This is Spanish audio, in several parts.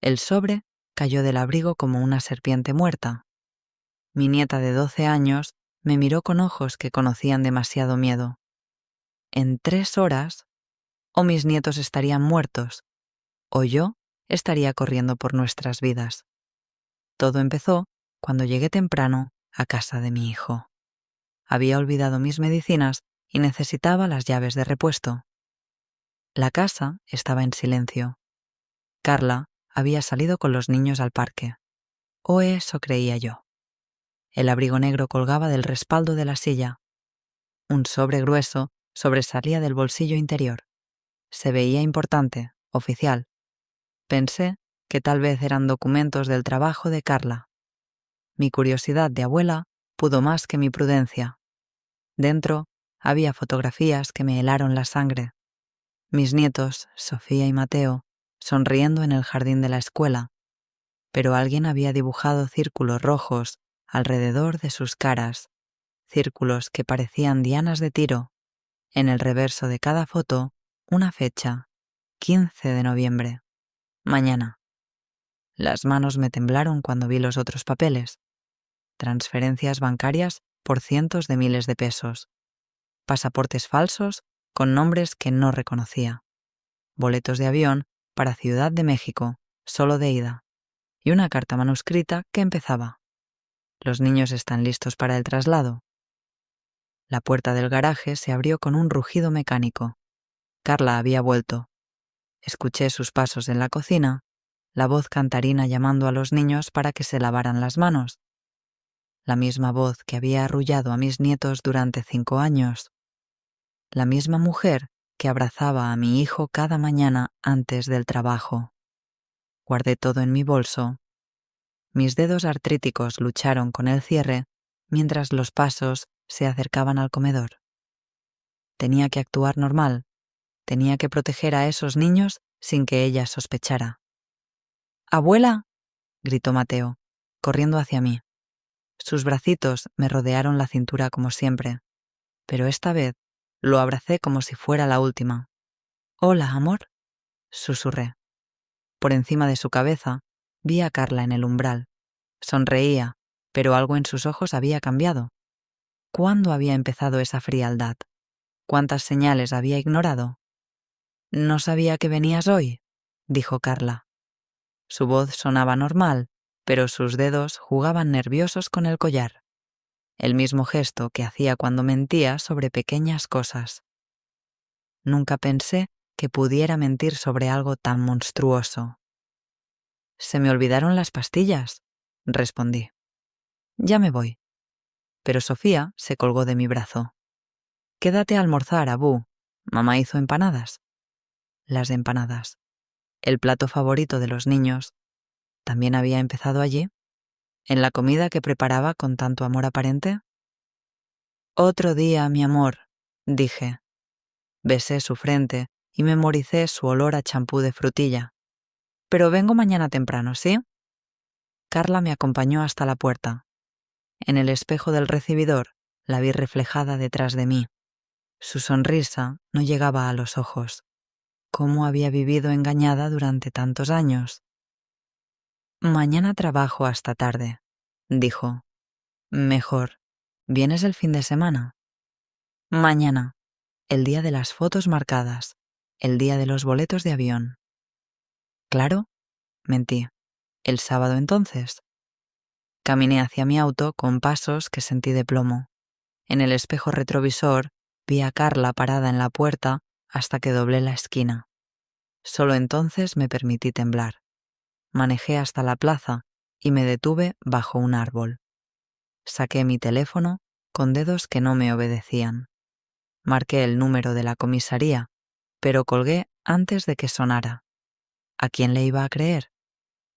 El sobre cayó del abrigo como una serpiente muerta. Mi nieta de 12 años me miró con ojos que conocían demasiado miedo. En 3 horas, o mis nietos estarían muertos, o yo estaría corriendo por nuestras vidas. Todo empezó cuando llegué temprano a casa de mi hijo. Había olvidado mis medicinas y necesitaba las llaves de repuesto. La casa estaba en silencio. Carla había salido con los niños al parque. O eso creía yo. El abrigo negro colgaba del respaldo de la silla. Un sobre grueso sobresalía del bolsillo interior. Se veía importante, oficial. Pensé que tal vez eran documentos del trabajo de Carla. Mi curiosidad de abuela pudo más que mi prudencia. Dentro había fotografías que me helaron la sangre. Mis nietos, Sofía y Mateo, sonriendo en el jardín de la escuela, pero alguien había dibujado círculos rojos alrededor de sus caras, círculos que parecían dianas de tiro. En el reverso de cada foto, una fecha, 15 de noviembre. Mañana. Las manos me temblaron cuando vi los otros papeles. Transferencias bancarias por cientos de miles de pesos. Pasaportes falsos con nombres que no reconocía. Boletos de avión para Ciudad de México, solo de ida. Y una carta manuscrita que empezaba: «Los niños están listos para el traslado». La puerta del garaje se abrió con un rugido mecánico. Carla había vuelto. Escuché sus pasos en la cocina, la voz cantarina llamando a los niños para que se lavaran las manos. La misma voz que había arrullado a mis nietos durante 5 años. La misma mujer que abrazaba a mi hijo cada mañana antes del trabajo. Guardé todo en mi bolso. Mis dedos artríticos lucharon con el cierre mientras los pasos se acercaban al comedor. Tenía que actuar normal. Tenía que proteger a esos niños sin que ella sospechara. «¡Abuela!», gritó Mateo, corriendo hacia mí. Sus bracitos me rodearon la cintura como siempre, pero esta vez lo abracé como si fuera la última. «Hola, amor», susurré. Por encima de su cabeza vi a Carla en el umbral. Sonreía, pero algo en sus ojos había cambiado. ¿Cuándo había empezado esa frialdad? ¿Cuántas señales había ignorado? «No sabía que venías hoy», dijo Carla. Su voz sonaba normal, pero sus dedos jugaban nerviosos con el collar. El mismo gesto que hacía cuando mentía sobre pequeñas cosas. Nunca pensé que pudiera mentir sobre algo tan monstruoso. «Se me olvidaron las pastillas», respondí. «Ya me voy». Pero Sofía se colgó de mi brazo. «Quédate a almorzar, Abú. Mamá hizo empanadas». Las empanadas. El plato favorito de los niños. ¿También había empezado allí? ¿En la comida que preparaba con tanto amor aparente? «Otro día, mi amor», dije. Besé su frente y memoricé su olor a champú de frutilla. «Pero vengo mañana temprano, ¿sí?». Carla me acompañó hasta la puerta. En el espejo del recibidor la vi reflejada detrás de mí. Su sonrisa no llegaba a los ojos. ¿Cómo había vivido engañada durante tantos años? «Mañana trabajo hasta tarde», dijo. «Mejor. ¿Vienes el fin de semana?» «Mañana. El día de las fotos marcadas. El día de los boletos de avión». «Claro», mentí. «¿El sábado entonces?» Caminé hacia mi auto con pasos que sentí de plomo. En el espejo retrovisor vi a Carla parada en la puerta hasta que doblé la esquina. Solo entonces me permití temblar. Manejé hasta la plaza y me detuve bajo un árbol. Saqué mi teléfono con dedos que no me obedecían. Marqué el número de la comisaría, pero colgué antes de que sonara. ¿A quién le iba a creer?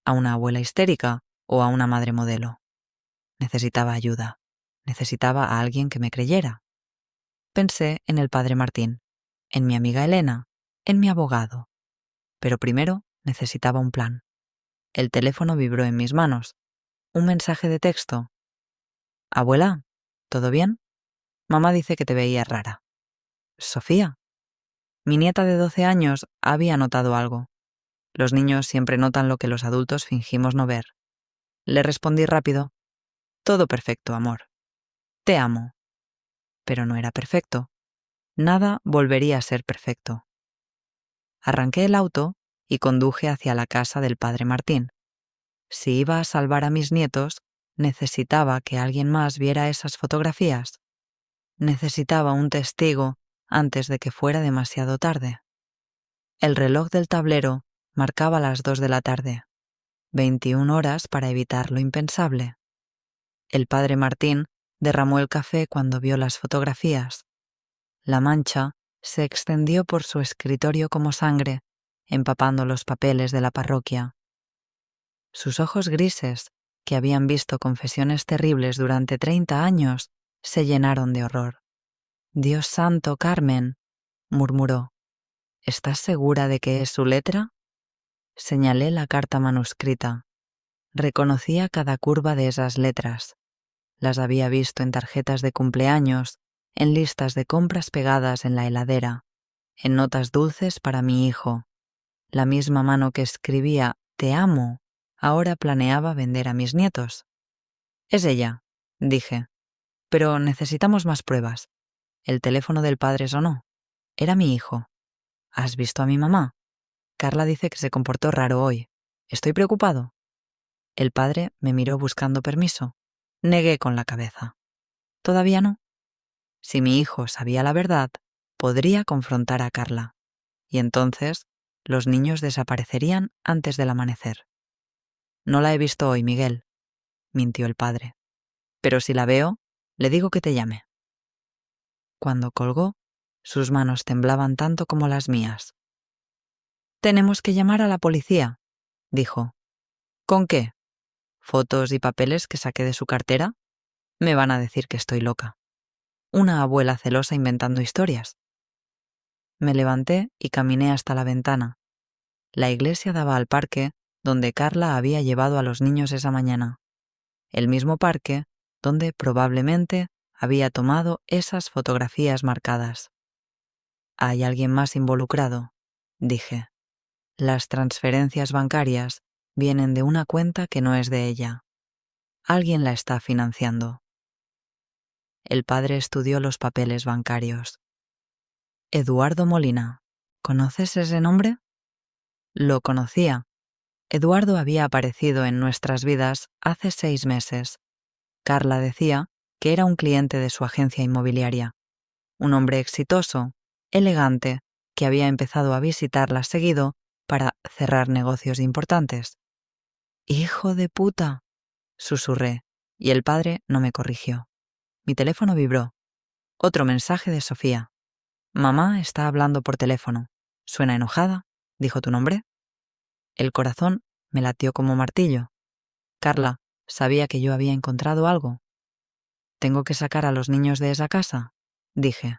¿A una abuela histérica o a una madre modelo? Necesitaba ayuda. Necesitaba a alguien que me creyera. Pensé en el padre Martín, en mi amiga Elena, en mi abogado. Pero primero necesitaba un plan. El teléfono vibró en mis manos. Un mensaje de texto. «Abuela, ¿todo bien? Mamá dice que te veía rara». «Sofía». Mi nieta de 12 años había notado algo. Los niños siempre notan lo que los adultos fingimos no ver. Le respondí rápido: todo perfecto, amor. Te amo. Pero no era perfecto. Nada volvería a ser perfecto. Arranqué el auto y conduje hacia la casa del padre Martín. Si iba a salvar a mis nietos, necesitaba que alguien más viera esas fotografías. Necesitaba un testigo antes de que fuera demasiado tarde. El reloj del tablero marcaba las 2 de la tarde. 21 horas para evitar lo impensable. El padre Martín derramó el café cuando vio las fotografías. La mancha se extendió por su escritorio como sangre, empapando los papeles de la parroquia. Sus ojos grises, que habían visto confesiones terribles durante 30 años, se llenaron de horror. «Dios santo, Carmen», murmuró. «¿Estás segura de que es su letra?» Señalé la carta manuscrita. Reconocía cada curva de esas letras. Las había visto en tarjetas de cumpleaños, en listas de compras pegadas en la heladera, en notas dulces para mi hijo. La misma mano que escribía «Te amo» ahora planeaba vender a mis nietos. «Es ella», dije. «Pero necesitamos más pruebas». El teléfono del padre sonó. Era mi hijo. «¿Has visto a mi mamá? Carla dice que se comportó raro hoy. ¿Estoy preocupado?» El padre me miró buscando permiso. Negué con la cabeza. «Todavía no». Si mi hijo sabía la verdad, podría confrontar a Carla. Y entonces los niños desaparecerían antes del amanecer. «No la he visto hoy, Miguel», mintió el padre. «Pero si la veo, le digo que te llame». Cuando colgó, sus manos temblaban tanto como las mías. «Tenemos que llamar a la policía», dijo. «¿Con qué? ¿Fotos y papeles que saqué de su cartera? Me van a decir que estoy loca. Una abuela celosa inventando historias». Me levanté y caminé hasta la ventana. La iglesia daba al parque donde Carla había llevado a los niños esa mañana. El mismo parque donde probablemente había tomado esas fotografías marcadas. «¿Hay alguien más involucrado?», dije. «Las transferencias bancarias vienen de una cuenta que no es de ella. Alguien la está financiando». El padre estudió los papeles bancarios. «Eduardo Molina. ¿Conoces ese nombre?» Lo conocía. Eduardo había aparecido en nuestras vidas hace 6 meses. Carla decía que era un cliente de su agencia inmobiliaria. Un hombre exitoso, elegante, que había empezado a visitarla seguido para cerrar negocios importantes. «¡Hijo de puta!», susurré, y el padre no me corrigió. Mi teléfono vibró. Otro mensaje de Sofía. «Mamá está hablando por teléfono. Suena enojada. ¿Dijo tu nombre?» El corazón me latió como martillo. Carla sabía que yo había encontrado algo. «¿Tengo que sacar a los niños de esa casa?», dije.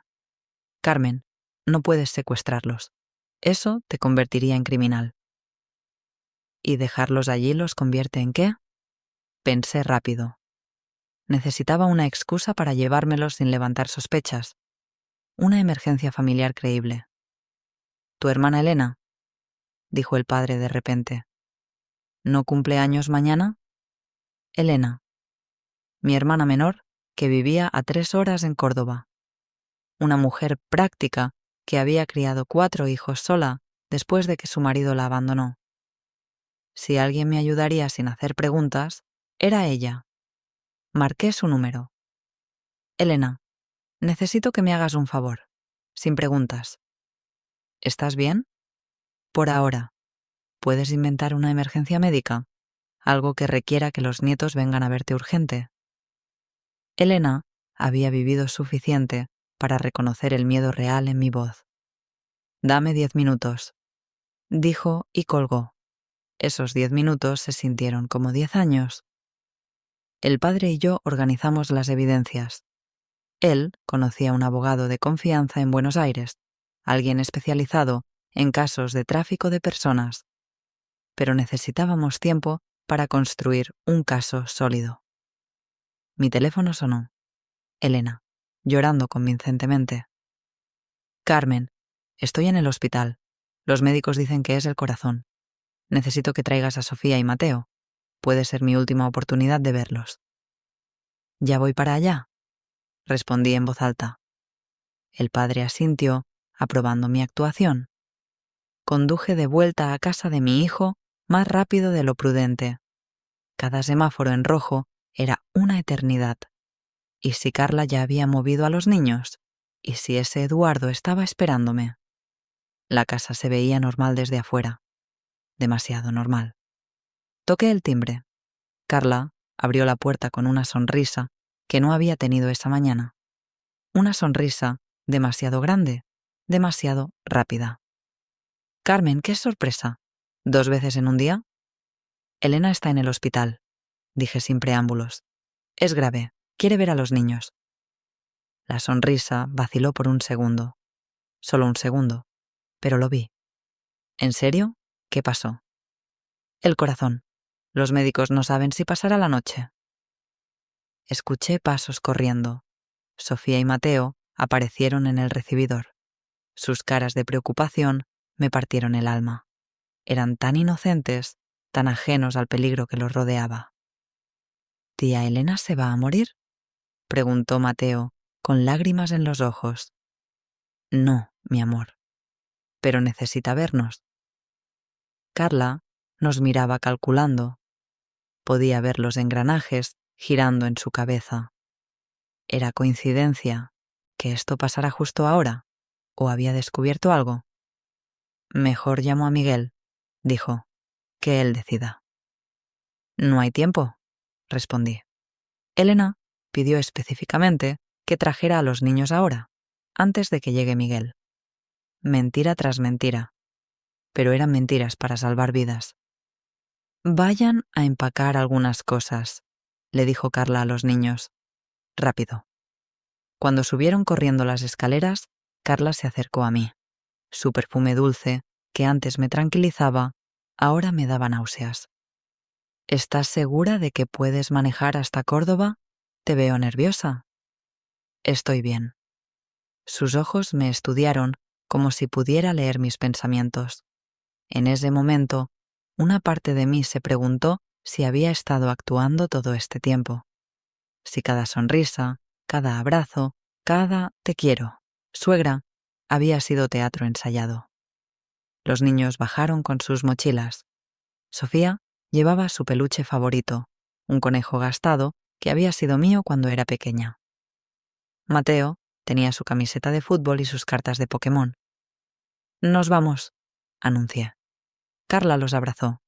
«Carmen, no puedes secuestrarlos. Eso te convertiría en criminal». «¿Y dejarlos allí los convierte en qué?». Pensé rápido. Necesitaba una excusa para llevármelos sin levantar sospechas. Una emergencia familiar creíble. «¿Tu hermana Elena?», dijo el padre de repente. «¿No cumple años mañana?». «Elena. Mi hermana menor, que vivía a 3 horas en Córdoba. Una mujer práctica que había criado 4 hijos sola después de que su marido la abandonó. Si alguien me ayudaría sin hacer preguntas, era ella. Marqué su número. «Elena, necesito que me hagas un favor, sin preguntas». «¿Estás bien?». «Por ahora. ¿Puedes inventar una emergencia médica? Algo que requiera que los nietos vengan a verte urgente». Elena había vivido suficiente para reconocer el miedo real en mi voz. «Dame 10 minutos», dijo y colgó. Esos 10 minutos se sintieron como 10 años. El padre y yo organizamos las evidencias. Él conocía a un abogado de confianza en Buenos Aires, alguien especializado en casos de tráfico de personas. Pero necesitábamos tiempo para construir un caso sólido. Mi teléfono sonó. Elena, llorando convincentemente. «Carmen, estoy en el hospital. Los médicos dicen que es el corazón. Necesito que traigas a Sofía y Mateo. Puede ser mi última oportunidad de verlos. Ya voy para allá, respondí en voz alta. El padre asintió, aprobando mi actuación. Conduje de vuelta a casa de mi hijo más rápido de lo prudente. Cada semáforo en rojo era una eternidad. ¿Y si Carla ya había movido a los niños? ¿Y si ese Eduardo estaba esperándome? La casa se veía normal desde afuera. Demasiado normal. Toqué el timbre. Carla abrió la puerta con una sonrisa que no había tenido esa mañana. Una sonrisa demasiado grande, demasiado rápida. «Carmen, qué sorpresa. ¿2 veces en un día?» «Elena está en el hospital», dije sin preámbulos. «Es grave. Quiere ver a los niños». La sonrisa vaciló por un segundo. Solo un segundo. Pero lo vi. ¿En serio? ¿Qué pasó? El corazón. Los médicos no saben si pasará la noche. Escuché pasos corriendo. Sofía y Mateo aparecieron en el recibidor. Sus caras de preocupación me partieron el alma. Eran tan inocentes, tan ajenos al peligro que los rodeaba. ¿Tía Elena se va a morir?, preguntó Mateo, con lágrimas en los ojos. No, mi amor. Pero necesita vernos. Carla nos miraba calculando. Podía ver los engranajes girando en su cabeza. ¿Era coincidencia que esto pasara justo ahora? ¿O había descubierto algo? Mejor llamo a Miguel, dijo, que él decida. No hay tiempo, respondí. Elena pidió específicamente que trajera a los niños ahora, antes de que llegue Miguel. Mentira tras mentira, pero eran mentiras para salvar vidas. Vayan a empacar algunas cosas, le dijo Carla a los niños. Rápido. Cuando subieron corriendo las escaleras, Carla se acercó a mí. Su perfume dulce, que antes me tranquilizaba, ahora me daba náuseas. ¿Estás segura de que puedes manejar hasta Córdoba? Te veo nerviosa. Estoy bien. Sus ojos me estudiaron como si pudiera leer mis pensamientos. En ese momento, una parte de mí se preguntó si había estado actuando todo este tiempo. Si cada sonrisa, cada abrazo, cada te quiero, suegra, había sido teatro ensayado. Los niños bajaron con sus mochilas. Sofía llevaba su peluche favorito, un conejo gastado que había sido mío cuando era pequeña. Mateo tenía su camiseta de fútbol y sus cartas de Pokémon. «Nos vamos», anuncié. Carla los abrazó.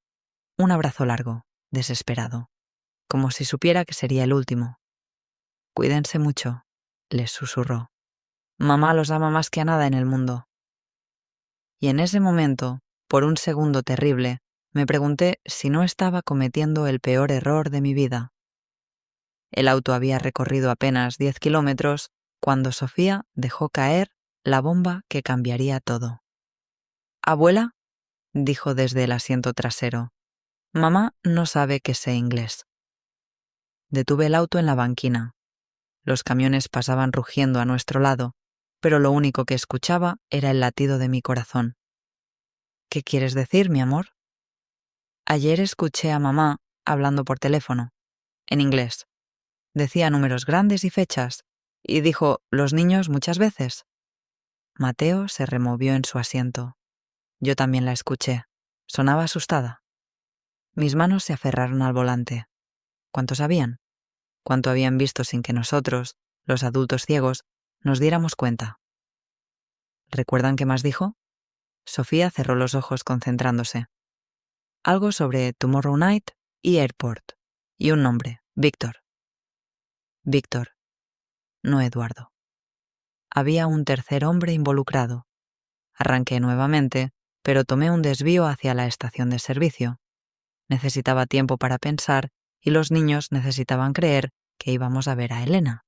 Un abrazo largo, desesperado, como si supiera que sería el último. «Cuídense mucho», les susurró. «Mamá los ama más que a nada en el mundo». Y en ese momento, por un segundo terrible, me pregunté si no estaba cometiendo el peor error de mi vida. El auto había recorrido apenas 10 kilómetros cuando Sofía dejó caer la bomba que cambiaría todo. «¿Abuela?», dijo desde el asiento trasero. «Mamá no sabe que sé inglés». Detuve el auto en la banquina. Los camiones pasaban rugiendo a nuestro lado, pero lo único que escuchaba era el latido de mi corazón. «¿Qué quieres decir, mi amor?» Ayer escuché a mamá hablando por teléfono, en inglés. Decía números grandes y fechas, y dijo «los niños» muchas veces. Mateo se removió en su asiento. Yo también la escuché. Sonaba asustada. Mis manos se aferraron al volante. ¿Cuánto sabían? ¿Cuánto habían visto sin que nosotros, los adultos ciegos, nos diéramos cuenta? ¿Recuerdan qué más dijo? Sofía cerró los ojos concentrándose. Algo sobre Tomorrow Night y Airport. Y un nombre, Víctor. Víctor, no Eduardo. Había un tercer hombre involucrado. Arranqué nuevamente, pero tomé un desvío hacia la estación de servicio. Necesitaba tiempo para pensar y los niños necesitaban creer que íbamos a ver a Elena.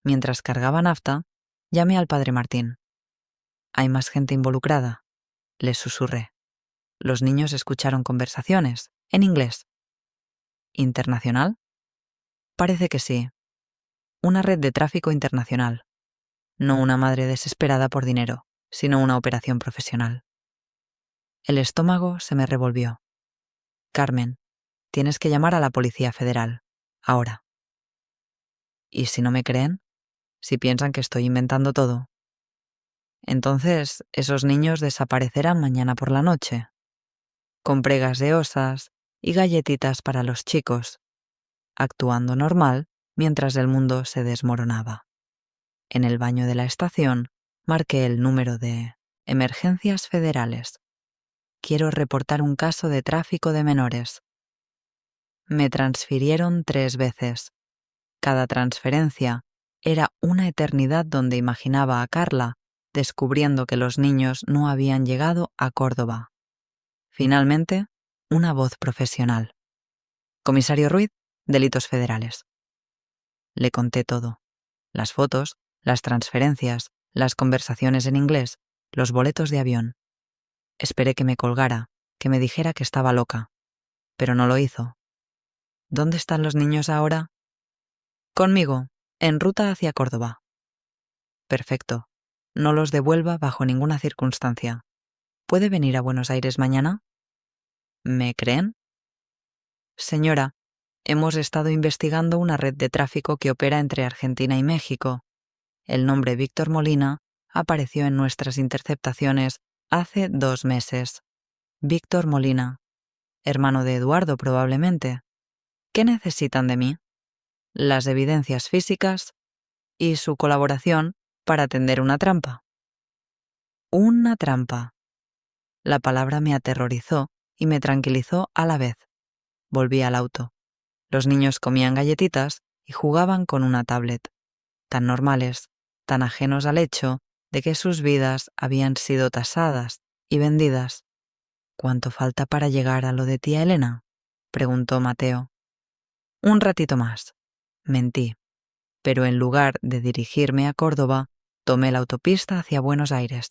Mientras cargaba nafta, llamé al padre Martín. «¿Hay más gente involucrada?», les susurré. Los niños escucharon conversaciones, en inglés. ¿Internacional? Parece que sí. Una red de tráfico internacional. No una madre desesperada por dinero, sino una operación profesional. El estómago se me revolvió. Carmen, tienes que llamar a la Policía Federal. Ahora. ¿Y si no me creen? Si piensan que estoy inventando todo. Entonces, esos niños desaparecerán mañana por la noche. Compré gaseosas y galletitas para los chicos, actuando normal mientras el mundo se desmoronaba. En el baño de la estación marqué el número de Emergencias Federales. Quiero reportar un caso de tráfico de menores. Me transfirieron 3 veces. Cada transferencia era una eternidad donde imaginaba a Carla descubriendo que los niños no habían llegado a Córdoba. Finalmente, una voz profesional. Comisario Ruiz, Delitos Federales. Le conté todo. Las fotos, las transferencias, las conversaciones en inglés, los boletos de avión. Esperé que me colgara, que me dijera que estaba loca. Pero no lo hizo. ¿Dónde están los niños ahora? Conmigo, en ruta hacia Córdoba. Perfecto. No los devuelva bajo ninguna circunstancia. ¿Puede venir a Buenos Aires mañana? ¿Me creen? Señora, hemos estado investigando una red de tráfico que opera entre Argentina y México. El nombre Víctor Molina apareció en nuestras interceptaciones hace 2 meses. Víctor Molina, hermano de Eduardo probablemente. ¿Qué necesitan de mí? Las evidencias físicas y su colaboración para tender una trampa. Una trampa. La palabra me aterrorizó y me tranquilizó a la vez. Volví al auto. Los niños comían galletitas y jugaban con una tablet. Tan normales, tan ajenos al hecho de que sus vidas habían sido tasadas y vendidas. ¿Cuánto falta para llegar a lo de tía Elena? Preguntó Mateo. Un ratito más. Mentí. Pero en lugar de dirigirme a Córdoba, tomé la autopista hacia Buenos Aires.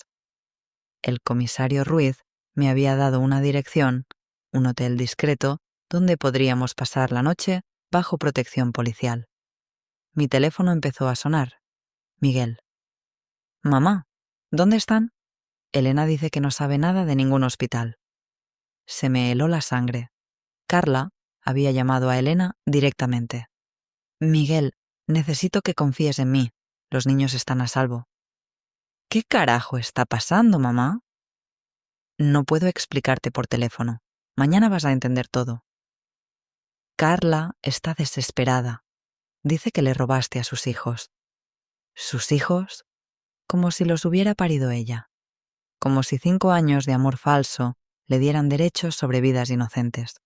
El comisario Ruiz me había dado una dirección, un hotel discreto, donde podríamos pasar la noche bajo protección policial. Mi teléfono empezó a sonar. Miguel. Mamá, ¿dónde están? Elena dice que no sabe nada de ningún hospital. Se me heló la sangre. Carla había llamado a Elena directamente. Miguel, necesito que confíes en mí. Los niños están a salvo. ¿Qué carajo está pasando, mamá? No puedo explicarte por teléfono. Mañana vas a entender todo. Carla está desesperada. Dice que le robaste a sus hijos. ¿Sus hijos? Como si los hubiera parido ella. Como si 5 años de amor falso le dieran derechos sobre vidas inocentes.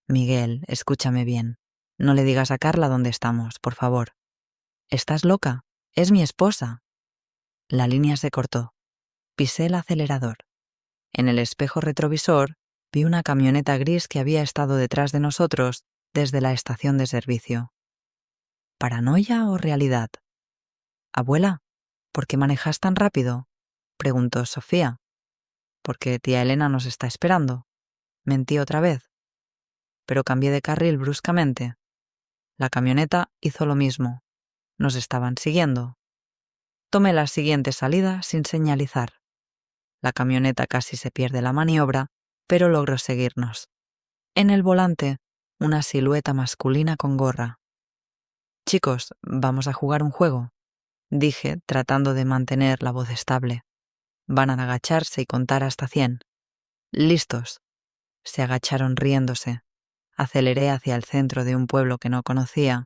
Miguel, escúchame bien. No le digas a Carla dónde estamos, por favor. ¿Estás loca? Es mi esposa. La línea se cortó. Pisé el acelerador. En el espejo retrovisor vi una camioneta gris que había estado detrás de nosotros desde la estación de servicio. ¿Paranoia o realidad? Abuela, ¿por qué manejas tan rápido? Preguntó Sofía. Porque tía Elena nos está esperando. Mentí otra vez. Pero cambié de carril bruscamente. La camioneta hizo lo mismo. Nos estaban siguiendo. Tomé la siguiente salida sin señalizar. La camioneta casi se pierde la maniobra, pero logró seguirnos. En el volante, una silueta masculina con gorra. Chicos, vamos a jugar un juego, dije, tratando de mantener la voz estable. Van a agacharse y contar hasta 100. Listos. Se agacharon riéndose. Aceleré hacia el centro de un pueblo que no conocía.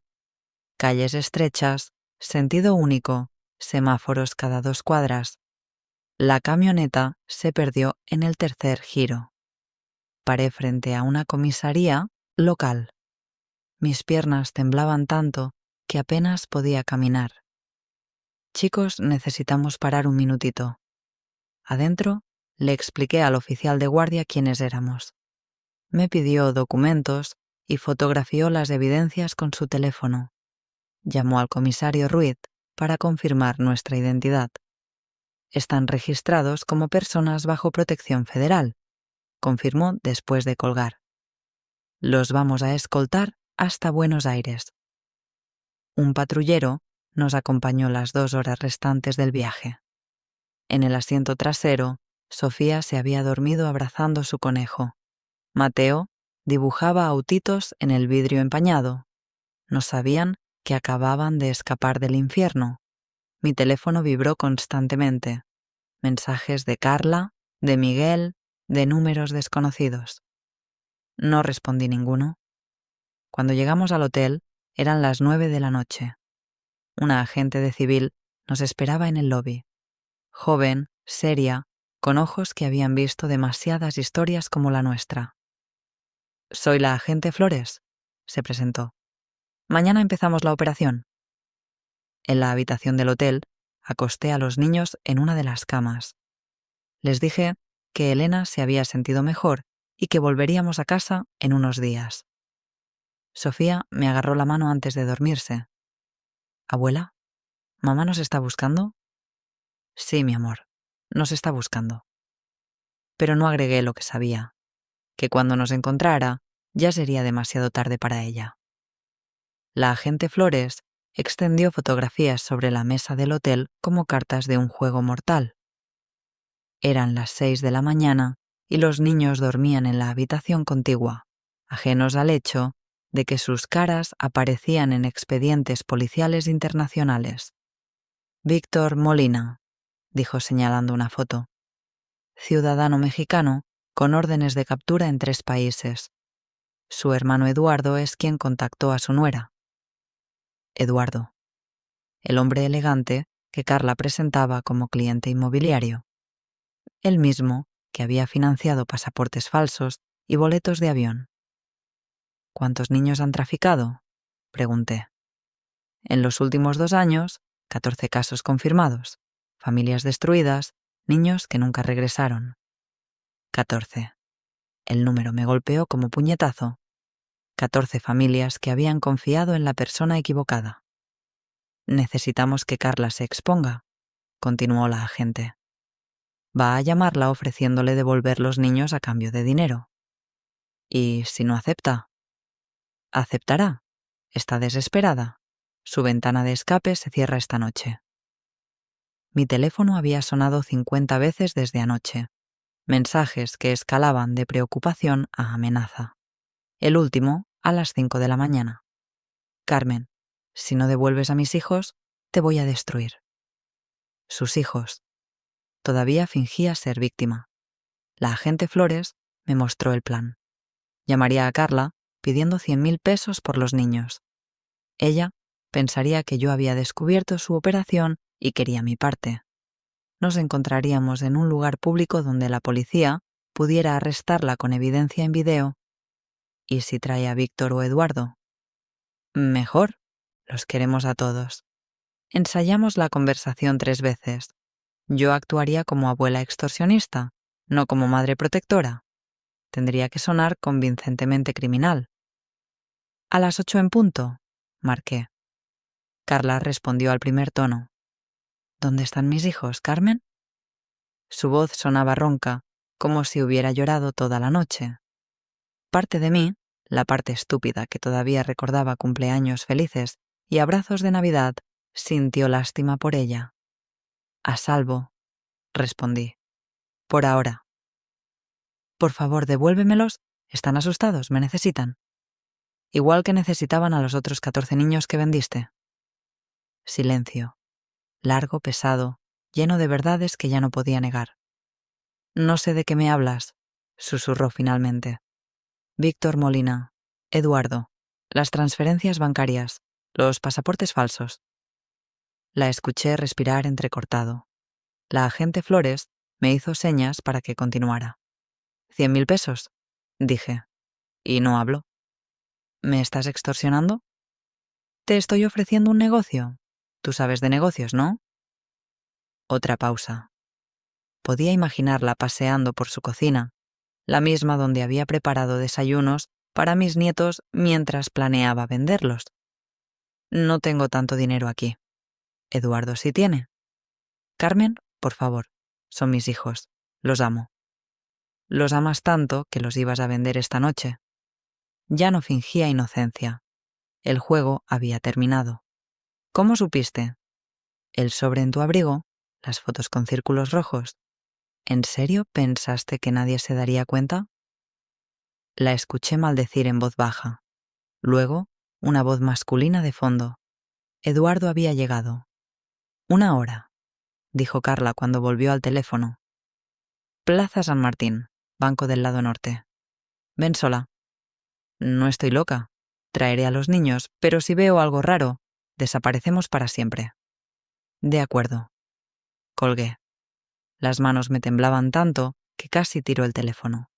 Calles estrechas, sentido único, semáforos cada 2 cuadras. La camioneta se perdió en el tercer giro. Paré frente a una comisaría local. Mis piernas temblaban tanto que apenas podía caminar. Chicos, necesitamos parar un minutito. Adentro, le expliqué al oficial de guardia quiénes éramos. Me pidió documentos y fotografió las evidencias con su teléfono. Llamó al comisario Ruiz para confirmar nuestra identidad. Están registrados como personas bajo protección federal, confirmó después de colgar. Los vamos a escoltar hasta Buenos Aires. Un patrullero nos acompañó las 2 horas restantes del viaje. En el asiento trasero Sofía se había dormido abrazando su conejo. Mateo dibujaba autitos en el vidrio empañado. No sabían que acababan de escapar del infierno. Mi teléfono vibró constantemente. Mensajes de Carla, de Miguel, de números desconocidos. No respondí ninguno. Cuando llegamos al hotel, eran las 9 de la noche. Una agente de civil nos esperaba en el lobby. Joven, seria, con ojos que habían visto demasiadas historias como la nuestra. «Soy la agente Flores», se presentó. «Mañana empezamos la operación». En la habitación del hotel, acosté a los niños en una de las camas. Les dije que Elena se había sentido mejor y que volveríamos a casa en unos días. Sofía me agarró la mano antes de dormirse. «Abuela, ¿mamá nos está buscando?» «Sí, mi amor, nos está buscando». Pero no agregué lo que sabía, que cuando nos encontrara ya sería demasiado tarde para ella. La agente Flores extendió fotografías sobre la mesa del hotel como cartas de un juego mortal. Eran las 6 de la mañana y los niños dormían en la habitación contigua, ajenos al hecho de que sus caras aparecían en expedientes policiales internacionales. «Víctor Molina», dijo señalando una foto. «Ciudadano mexicano con órdenes de captura en 3 países. Su hermano Eduardo es quien contactó a su nuera». Eduardo, el hombre elegante que Carla presentaba como cliente inmobiliario. El mismo que había financiado pasaportes falsos y boletos de avión. «¿Cuántos niños han traficado?», pregunté. «En los últimos 2 años, 14 casos confirmados, familias destruidas, niños que nunca regresaron». 14. El número me golpeó como puñetazo. 14 familias que habían confiado en la persona equivocada. «Necesitamos que Carla se exponga», continuó la agente. «Va a llamarla ofreciéndole devolver los niños a cambio de dinero. ¿Y si no acepta?» «Aceptará. Está desesperada. Su ventana de escape se cierra esta noche». Mi teléfono había sonado 50 veces desde anoche. Mensajes que escalaban de preocupación a amenaza. El último a las 5 de la mañana. «Carmen, si no devuelves a mis hijos, te voy a destruir». Sus hijos. Todavía fingía ser víctima. La agente Flores me mostró el plan. Llamaría a Carla pidiendo 100.000 pesos por los niños. Ella pensaría que yo había descubierto su operación y quería mi parte. Nos encontraríamos en un lugar público donde la policía pudiera arrestarla con evidencia en video. ¿Y si trae a Víctor o Eduardo? Mejor. Los queremos a todos. Ensayamos la conversación 3 veces. Yo actuaría como abuela extorsionista, no como madre protectora. Tendría que sonar convincentemente criminal. «A las 8 en punto», marqué. Carla respondió al primer tono. «¿Dónde están mis hijos, Carmen?». Su voz sonaba ronca, como si hubiera llorado toda la noche. Parte de mí, la parte estúpida que todavía recordaba cumpleaños felices y abrazos de Navidad, sintió lástima por ella. «A salvo», respondí. «Por ahora». «Por favor, devuélvemelos. Están asustados, me necesitan». «Igual que necesitaban a los otros 14 niños que vendiste». Silencio. Largo, pesado, lleno de verdades que ya no podía negar. «No sé de qué me hablas», susurró finalmente. «Víctor Molina, Eduardo, las transferencias bancarias, los pasaportes falsos». La escuché respirar entrecortado. La agente Flores me hizo señas para que continuara. «100.000 pesos», dije, y no habló. «¿Me estás extorsionando?» «Te estoy ofreciendo un negocio. Tú sabes de negocios, ¿no?». Otra pausa. Podía imaginarla paseando por su cocina, la misma donde había preparado desayunos para mis nietos mientras planeaba venderlos. «No tengo tanto dinero aquí. Eduardo sí tiene. Carmen, por favor, son mis hijos. Los amo». «Los amas tanto que los ibas a vender esta noche». Ya no fingía inocencia. El juego había terminado. «¿Cómo supiste?» «El sobre en tu abrigo, las fotos con círculos rojos». ¿En serio pensaste que nadie se daría cuenta? La escuché maldecir en voz baja. Luego, una voz masculina de fondo. Eduardo había llegado. 1 hora, dijo Carla cuando volvió al teléfono. Plaza San Martín, banco del lado norte. Ven sola. No estoy loca. Traeré a los niños, pero si veo algo raro, desaparecemos para siempre. De acuerdo. Colgué. Las manos me temblaban tanto que casi tiró el teléfono.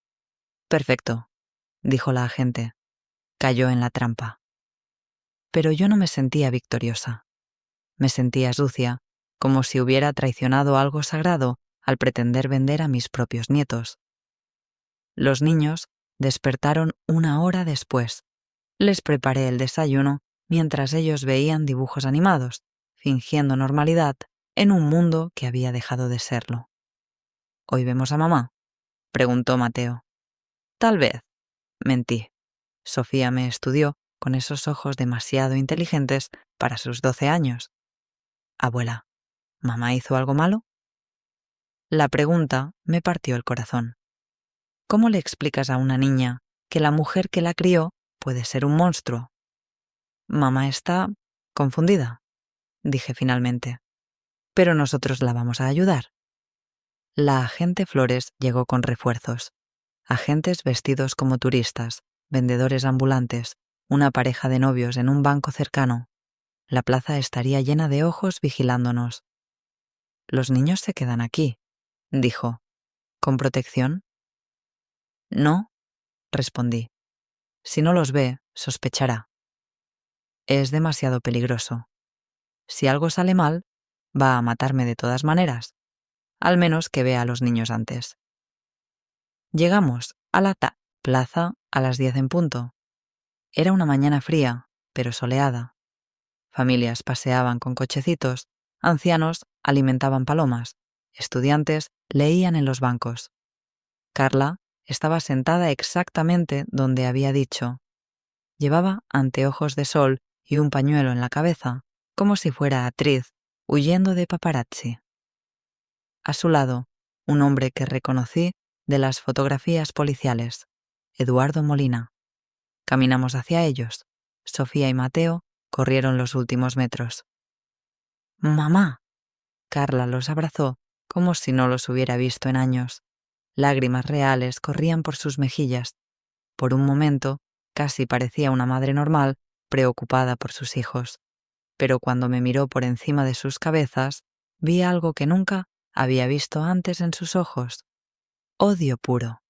Perfecto, dijo la agente. Cayó en la trampa. Pero yo no me sentía victoriosa. Me sentía sucia, como si hubiera traicionado algo sagrado al pretender vender a mis propios nietos. Los niños despertaron 1 hora después. Les preparé el desayuno mientras ellos veían dibujos animados, fingiendo normalidad en un mundo que había dejado de serlo. ¿Hoy vemos a mamá?, preguntó Mateo. Tal vez, mentí. Sofía me estudió con esos ojos demasiado inteligentes para sus 12 años. Abuela, ¿mamá hizo algo malo? La pregunta me partió el corazón. ¿Cómo le explicas a una niña que la mujer que la crió puede ser un monstruo? Mamá está confundida, dije finalmente. Pero nosotros la vamos a ayudar. La agente Flores llegó con refuerzos. Agentes vestidos como turistas, vendedores ambulantes, una pareja de novios en un banco cercano. La plaza estaría llena de ojos vigilándonos. Los niños se quedan aquí, dijo. ¿Con protección? No, respondí. Si no los ve, sospechará. Es demasiado peligroso. Si algo sale mal, va a matarme de todas maneras. Al menos que vea a los niños antes. Llegamos a la plaza a las 10 en punto. Era una mañana fría, pero soleada. Familias paseaban con cochecitos, ancianos alimentaban palomas, estudiantes leían en los bancos. Carla estaba sentada exactamente donde había dicho. Llevaba anteojos de sol y un pañuelo en la cabeza, como si fuera actriz, huyendo de paparazzi. A su lado, un hombre que reconocí de las fotografías policiales, Eduardo Molina. Caminamos hacia ellos. Sofía y Mateo corrieron los últimos metros. ¡Mamá! Carla los abrazó como si no los hubiera visto en años. Lágrimas reales corrían por sus mejillas. Por un momento, casi parecía una madre normal, preocupada por sus hijos. Pero cuando me miró por encima de sus cabezas, vi algo que nunca había visto antes en sus ojos. Odio puro.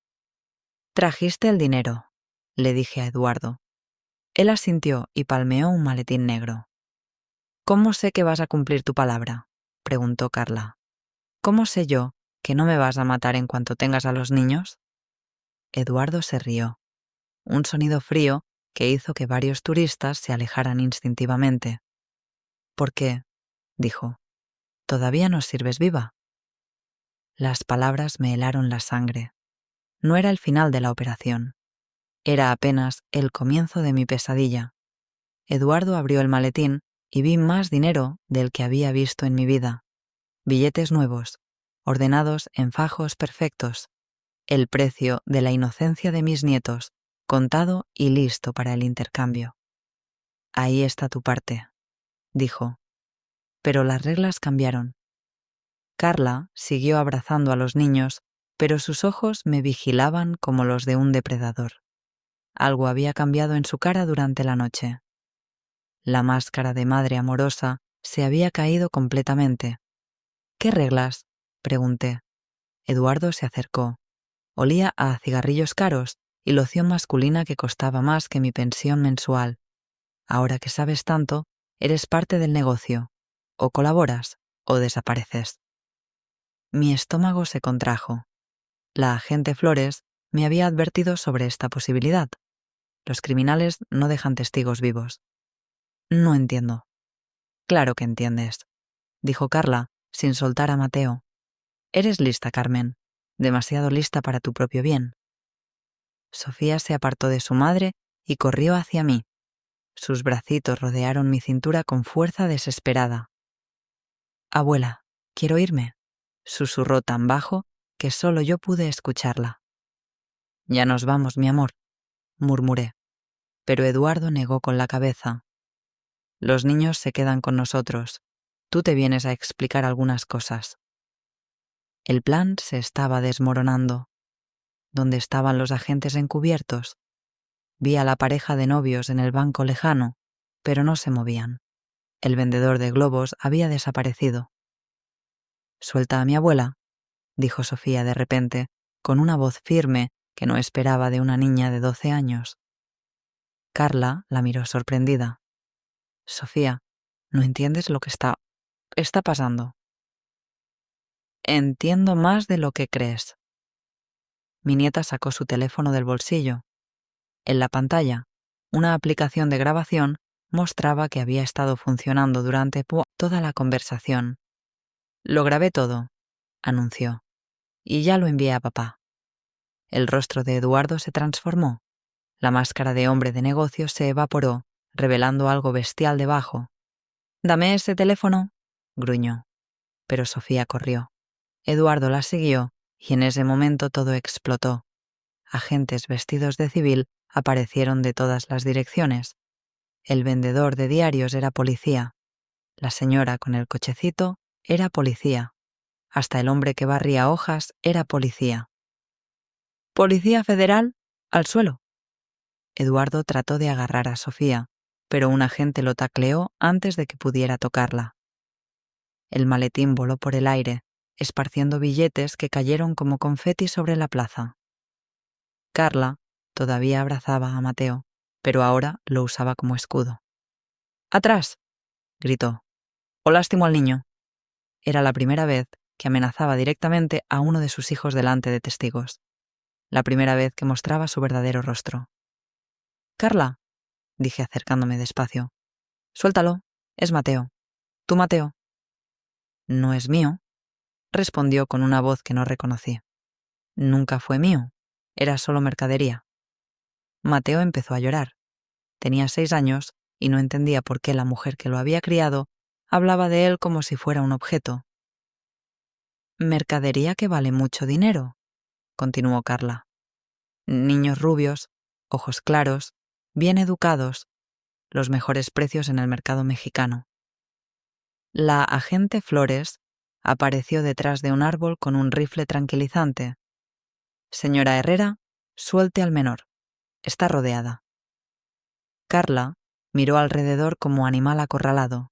«Trajiste el dinero», le dije a Eduardo. Él asintió y palmeó un maletín negro. «¿Cómo sé que vas a cumplir tu palabra?», preguntó Carla. «¿Cómo sé yo que no me vas a matar en cuanto tengas a los niños?» Eduardo se rió. Un sonido frío que hizo que varios turistas se alejaran instintivamente. «¿Por qué?», dijo. «¿Todavía nos sirves viva?». Las palabras me helaron la sangre. No era el final de la operación. Era apenas el comienzo de mi pesadilla. Eduardo abrió el maletín y vi más dinero del que había visto en mi vida. Billetes nuevos, ordenados en fajos perfectos. El precio de la inocencia de mis nietos, contado y listo para el intercambio. «Ahí está tu parte», dijo. Pero las reglas cambiaron. Carla siguió abrazando a los niños, pero sus ojos me vigilaban como los de un depredador. Algo había cambiado en su cara durante la noche. La máscara de madre amorosa se había caído completamente. «¿Qué reglas?», pregunté. Eduardo se acercó. Olía a cigarrillos caros y loción masculina que costaba más que mi pensión mensual. «Ahora que sabes tanto, eres parte del negocio. O colaboras o desapareces». Mi estómago se contrajo. La agente Flores me había advertido sobre esta posibilidad. Los criminales no dejan testigos vivos. «No entiendo». «Claro que entiendes», dijo Carla, sin soltar a Mateo. «Eres lista, Carmen. Demasiado lista para tu propio bien». Sofía se apartó de su madre y corrió hacia mí. Sus bracitos rodearon mi cintura con fuerza desesperada. «Abuela, quiero irme», susurró tan bajo que solo yo pude escucharla. «Ya nos vamos, mi amor», murmuré, pero Eduardo negó con la cabeza. «Los niños se quedan con nosotros. Tú te vienes a explicar algunas cosas». El plan se estaba desmoronando. ¿Dónde estaban los agentes encubiertos? Vi a la pareja de novios en el banco lejano, pero no se movían. El vendedor de globos había desaparecido. «Suelta a mi abuela», dijo Sofía de repente, con una voz firme que no esperaba de una niña de 12 años. Carla la miró sorprendida. «Sofía, ¿no entiendes lo que está pasando?» «Entiendo más de lo que crees». Mi nieta sacó su teléfono del bolsillo. En la pantalla, una aplicación de grabación mostraba que había estado funcionando durante toda la conversación. «Lo grabé todo», anunció, «y ya lo envié a papá». El rostro de Eduardo se transformó. La máscara de hombre de negocios se evaporó, revelando algo bestial debajo. «Dame ese teléfono», gruñó. Pero Sofía corrió. Eduardo la siguió y en ese momento todo explotó. Agentes vestidos de civil aparecieron de todas las direcciones. El vendedor de diarios era policía. La señora con el cochecito era policía. Hasta el hombre que barría hojas era policía. «Policía Federal, al suelo». Eduardo trató de agarrar a Sofía, pero un agente lo tacleó antes de que pudiera tocarla. El maletín voló por el aire, esparciendo billetes que cayeron como confeti sobre la plaza. Carla todavía abrazaba a Mateo, pero ahora lo usaba como escudo. «¡Atrás!», gritó. «O lastimo al niño». Era la primera vez que amenazaba directamente a uno de sus hijos delante de testigos. La primera vez que mostraba su verdadero rostro. «Carla», dije acercándome despacio. «Suéltalo, es Mateo. ¿Tu Mateo?» «No es mío», respondió con una voz que no reconocí. «Nunca fue mío, era solo mercadería». Mateo empezó a llorar. Tenía 6 años y no entendía por qué la mujer que lo había criado hablaba de él como si fuera un objeto. «Mercadería que vale mucho dinero», continuó Carla. «Niños rubios, ojos claros, bien educados, los mejores precios en el mercado mexicano». La agente Flores apareció detrás de un árbol con un rifle tranquilizante. «Señora Herrera, suelte al menor. Está rodeada». Carla miró alrededor como animal acorralado.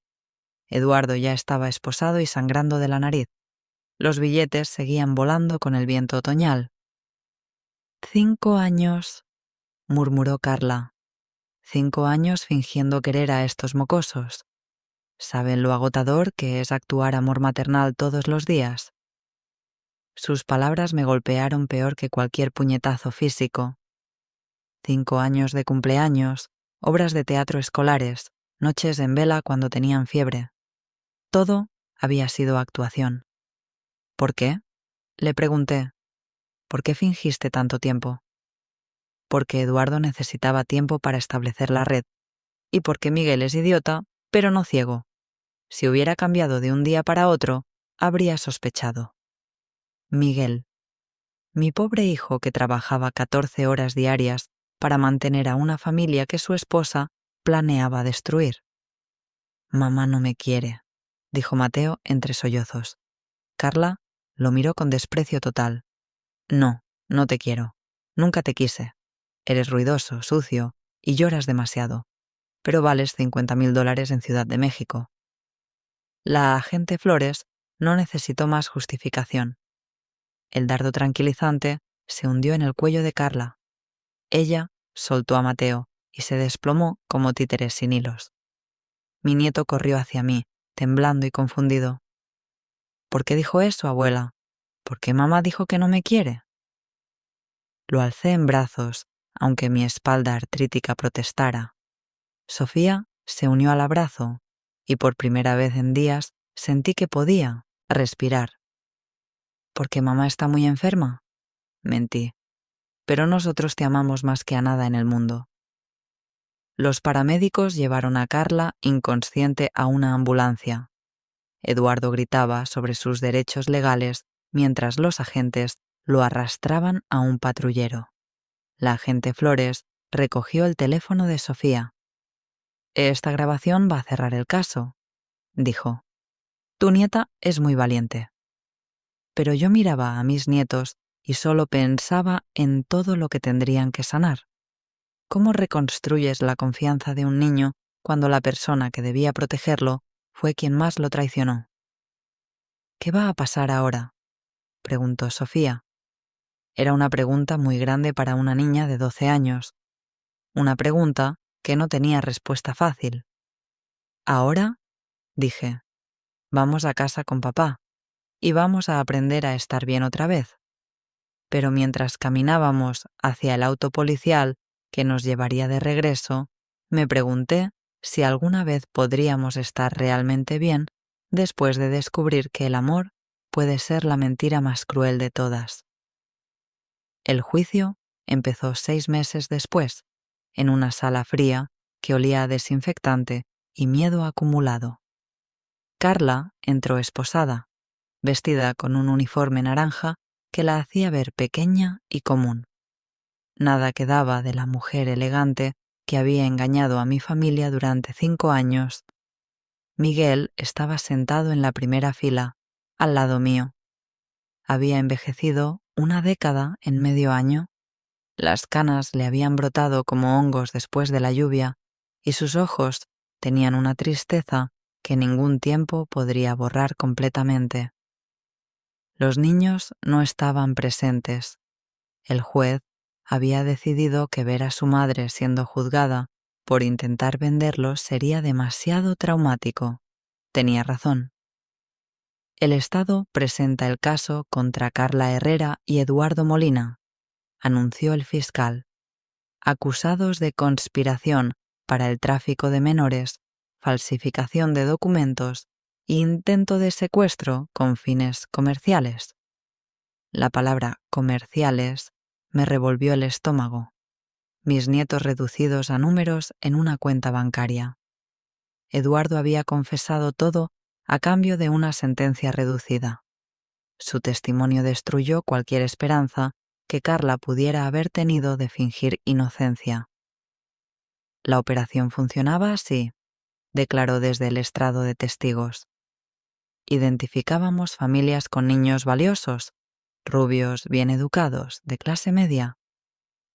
Eduardo ya estaba esposado y sangrando de la nariz. Los billetes seguían volando con el viento otoñal. «5 años», murmuró Carla. 5 años fingiendo querer a estos mocosos. ¿Saben lo agotador que es actuar amor maternal todos los días? Sus palabras me golpearon peor que cualquier puñetazo físico. 5 años de cumpleaños, obras de teatro escolares, noches en vela cuando tenían fiebre. Todo había sido actuación. ¿Por qué?, le pregunté. ¿Por qué fingiste tanto tiempo? Porque Eduardo necesitaba tiempo para establecer la red, y porque Miguel es idiota, pero no ciego. Si hubiera cambiado de un día para otro, habría sospechado. Miguel. Mi pobre hijo que trabajaba 14 horas diarias para mantener a una familia que su esposa planeaba destruir. «Mamá no me quiere», dijo Mateo entre sollozos. Carla lo miró con desprecio total. «No, no te quiero. Nunca te quise. Eres ruidoso, sucio y lloras demasiado. Pero vales $50,000 en Ciudad de México». La agente Flores no necesitó más justificación. El dardo tranquilizante se hundió en el cuello de Carla. Ella soltó a Mateo y se desplomó como títeres sin hilos. Mi nieto corrió hacia mí, temblando y confundido. «¿Por qué dijo eso, abuela? ¿Por qué mamá dijo que no me quiere?» Lo alcé en brazos, aunque mi espalda artrítica protestara. Sofía se unió al abrazo y por primera vez en días sentí que podía respirar. «¿Porque mamá está muy enferma?», mentí. «Pero nosotros te amamos más que a nada en el mundo». Los paramédicos llevaron a Carla inconsciente a una ambulancia. Eduardo gritaba sobre sus derechos legales mientras los agentes lo arrastraban a un patrullero. La agente Flores recogió el teléfono de Sofía. «Esta grabación va a cerrar el caso», dijo. «Tu nieta es muy valiente». Pero yo miraba a mis nietos y solo pensaba en todo lo que tendrían que sanar. ¿Cómo reconstruyes la confianza de un niño cuando la persona que debía protegerlo fue quien más lo traicionó? «¿Qué va a pasar ahora?», preguntó Sofía. Era una pregunta muy grande para una niña de 12 años. Una pregunta que no tenía respuesta fácil. «Ahora», dije, «vamos a casa con papá y vamos a aprender a estar bien otra vez». Pero mientras caminábamos hacia el auto policial que nos llevaría de regreso, me pregunté si alguna vez podríamos estar realmente bien después de descubrir que el amor puede ser la mentira más cruel de todas. El juicio empezó 6 meses después, en una sala fría que olía a desinfectante y miedo acumulado. Carla entró esposada, vestida con un uniforme naranja que la hacía ver pequeña y común. Nada quedaba de la mujer elegante que había engañado a mi familia durante 5 años. Miguel estaba sentado en la primera fila, al lado mío. Había envejecido una década en medio año. Las canas le habían brotado como hongos después de la lluvia y sus ojos tenían una tristeza que ningún tiempo podría borrar completamente. Los niños no estaban presentes. El juez había decidido que ver a su madre siendo juzgada por intentar venderlos sería demasiado traumático. Tenía razón. El Estado presenta el caso contra Carla Herrera y Eduardo Molina, anunció el fiscal, acusados de conspiración para el tráfico de menores, falsificación de documentos e intento de secuestro con fines comerciales. La palabra comerciales me revolvió el estómago. Mis nietos reducidos a números en una cuenta bancaria. Eduardo había confesado todo a cambio de una sentencia reducida. Su testimonio destruyó cualquier esperanza que Carla pudiera haber tenido de fingir inocencia. La operación funcionaba así, declaró desde el estrado de testigos. Identificábamos familias con niños valiosos, rubios, bien educados, de clase media.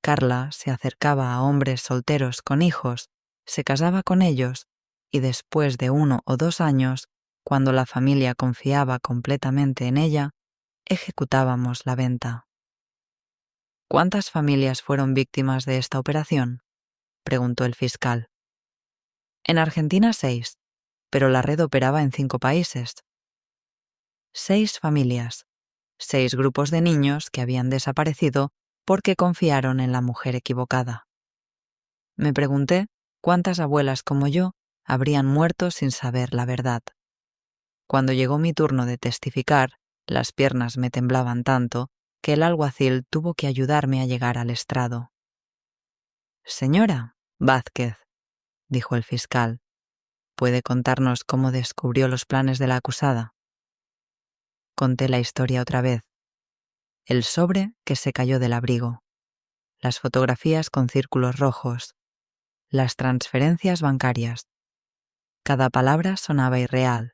Carla se acercaba a hombres solteros con hijos, se casaba con ellos y después de 1 o 2 años, cuando la familia confiaba completamente en ella, ejecutábamos la venta. ¿Cuántas familias fueron víctimas de esta operación?, preguntó el fiscal. En Argentina 6, pero la red operaba en 5 países. 6 familias, 6 grupos de niños que habían desaparecido porque confiaron en la mujer equivocada. Me pregunté cuántas abuelas como yo habrían muerto sin saber la verdad. Cuando llegó mi turno de testificar, las piernas me temblaban tanto que el alguacil tuvo que ayudarme a llegar al estrado. «Señora Vázquez», dijo el fiscal, «¿puede contarnos cómo descubrió los planes de la acusada?» Conté la historia otra vez. El sobre que se cayó del abrigo, las fotografías con círculos rojos, las transferencias bancarias. Cada palabra sonaba irreal,